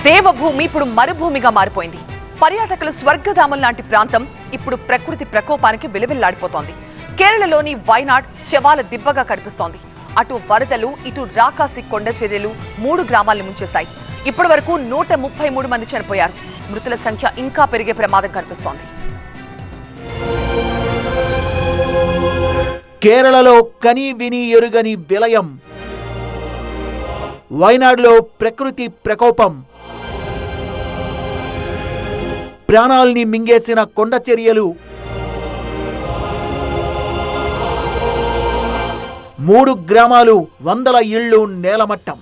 దేవభూమి ఇప్పుడు మరుభూమిగా మారిపోయింది. పర్యాటకుల స్వర్గధామం లాంటి ప్రాంతం ఇప్పుడు ప్రకృతి ప్రకోపానికి విలవిల్లాడిపోతోంది. కేరళలోని వైనాడ్ శవాల దిబ్బగా కనిపిస్తోంది. అటు వరదలు, ఇటు రాకాసి కొండ చర్యలు 3 గ్రామాలను ముంచేశాయి. ఇప్పటి వరకు 133 మంది చనిపోయారు. మృతుల సంఖ్య ఇంకా పెరిగే ప్రమాదం కనిపిస్తోంది. కేరళలో కని విని ఎరుగని విలయం. వైనాడ్లో ప్రకృతి ప్రకోపం. ప్రాణాల్ని మింగేసిన కొండ చర్యలు. 3 గ్రామాలు, వందల ఇళ్లు నేలమట్టం.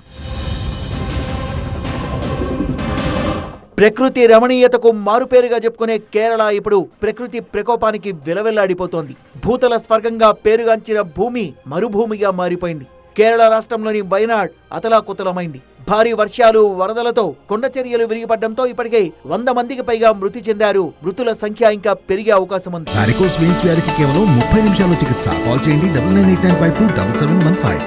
ప్రకృతి రమణీయతకు మారుపేరుగా చెప్పుకునే కేరళ ఇప్పుడు ప్రకృతి ప్రకోపానికి విలవిల్లాడిపోతోంది. భూతల స్వర్గంగా పేరుగాంచిన భూమి మరుభూమిగా మారిపోయింది. కేరళ రాష్ట్రంలోని వైనాడ్ అతలాకుతలమైంది. భారీ వర్షాలు, వరదలతో కొండ చర్యలు విరిగిపడడంతో ఇప్పటికే 100 మందికి పైగా మృతి చెందారు. మృతుల సంఖ్య ఇంకా పెరిగే అవకాశం ఉంది. వారికోస్ వెయిన్స్ వ్యాధికి కేవలం 30 నిమిషాల్లో చికిత్స. కాల్ చేయండి 9989527715.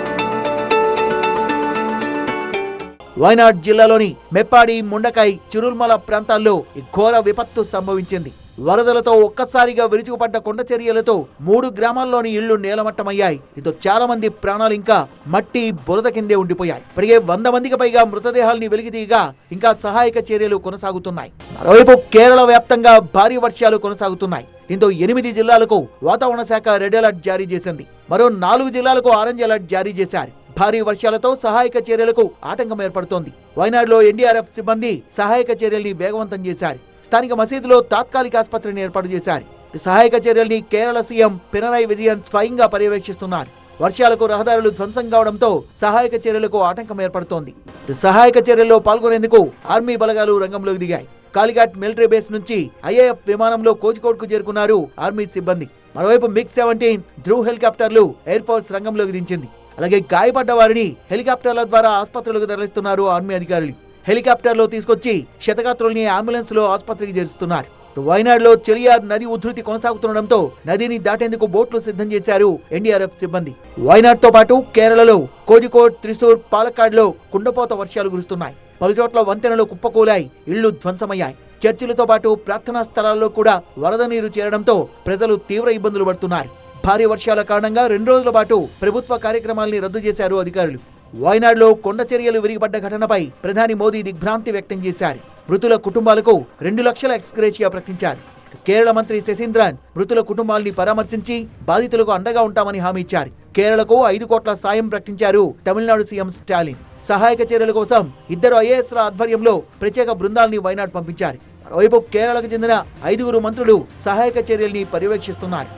వైనాడ్ జిల్లాలోని మెప్పాడి, ముండకాయ్, చిరుల్మల ప్రాంతాల్లో ఘోర విపత్తు సంభవించింది. వరదలతో ఒక్కసారిగా విరుచుకుపడ్డ కొండ చర్యలతో 3 గ్రామాల్లోని ఇళ్లు నేలమట్టమయ్యాయి. దీంతో చాలా మంది ప్రాణాలు ఇంకా మట్టి, బురద కిందే ఉండిపోయాయి. ఇప్పటికే 100 మందికి పైగా మృతదేహాల్ని వెలికితీయగా ఇంకా సహాయక చర్యలు కొనసాగుతున్నాయి. మరోవైపు కేరళ వ్యాప్తంగా భారీ వర్షాలు కొనసాగుతున్నాయి. దీంతో 8 జిల్లాలకు వాతావరణ శాఖ రెడ్ అలర్ట్ జారీ చేసింది. మరో 4 జిల్లాలకు ఆరెంజ్ అలర్ట్ జారీ చేశారు. భారీ వర్షాలతో సహాయక చర్యలకు ఆటంకం ఏర్పడుతోంది. వైనాడ్లో ఎన్డీఆర్ఎఫ్ సిబ్బంది సహాయక చర్యల్ని వేగవంతం చేశారు. స్థానిక మసీదులో తాత్కాలిక ఆసుపత్రిని ఏర్పాటు చేశారు. సహాయక చర్యల్ని కేరళ సీఎం పినరయ్ విజయన్ స్వయంగా పర్యవేక్షిస్తున్నారు. వర్షాలకు రహదారులు ధ్వంసం కావడంతో సహాయక చర్యలకు ఆటంకం ఏర్పడుతోంది. సహాయక చర్యల్లో పాల్గొనేందుకు ఆర్మీ బలగాలు రంగంలోకి దిగాయి. కాలిఘాట్ మిలిటరీ బేస్ నుంచి ఐఏఎఫ్ విమానంలో కోజికోడ్కు చేరుకున్నారు ఆర్మీ సిబ్బంది. మరోవైపు MiG-17 ధ్రువ్ హెలికాప్టర్లు ఎయిర్ ఫోర్స్ రంగంలోకి దించింది. అలాగే గాయపడ్డ వారిని హెలికాప్టర్ల ద్వారా ఆసుపత్రులకు తరలిస్తున్నారు ఆర్మీ అధికారులు. హెలికాప్టర్లో తీసుకొచ్చి క్షతగాత్రుల్ని అంబులెన్స్ లో ఆసుపత్రికి చేరుస్తున్నారు. వైనాడ్లో చెలియార్ నది ఉధృతి కొనసాగుతుండటంతో నదిని దాటేందుకు బోట్లు సిద్ధం చేశారు ఎన్డీఆర్ఎఫ్ సిబ్బంది. వైనాడ్ తో పాటు కేరళలో కోజికోడ్, త్రిశూర్, పాలక్కాడ్లో కుండపోత వర్షాలు కురుస్తున్నాయి. పలుచోట్ల వంతెనలు కుప్పకూలాయి, ఇళ్లు ధ్వంసమయ్యాయి. చర్చిలతో పాటు ప్రార్థనా స్థలాల్లో కూడా వరద నీరు చేరడంతో ప్రజలు తీవ్ర ఇబ్బందులు పడుతున్నారు. భారీ వర్షాల కారణంగా 2 రోజుల పాటు ప్రభుత్వ కార్యక్రమాల్ని రద్దు చేశారు అధికారులు. వైనాడ్లో కొండ చర్యలు విరిగిపడ్డ ఘటనపై ప్రధాని మోదీ దిగ్భ్రాంతి వ్యక్తం చేశారు. మృతుల కుటుంబాలకు 2 లక్షల ఎక్స్గ్రేషియా ప్రకటించారు. కేరళ మంత్రి శశీంద్రన్ మృతుల కుటుంబాల్ని పరామర్శించి బాధితులకు అండగా ఉంటామని హామీ ఇచ్చారు. కేరళకు 5 కోట్ల సాయం ప్రకటించారు తమిళనాడు సీఎం స్టాలిన్. సహాయక చర్యల కోసం 2 ఐఏఎస్ల ఆధ్వర్యంలో ప్రత్యేక బృందాల్ని వైనాడ్ పంపించారు. మరోవైపు కేరళకు చెందిన 5 మంత్రులు సహాయక చర్యల్ని పర్యవేక్షిస్తున్నారు.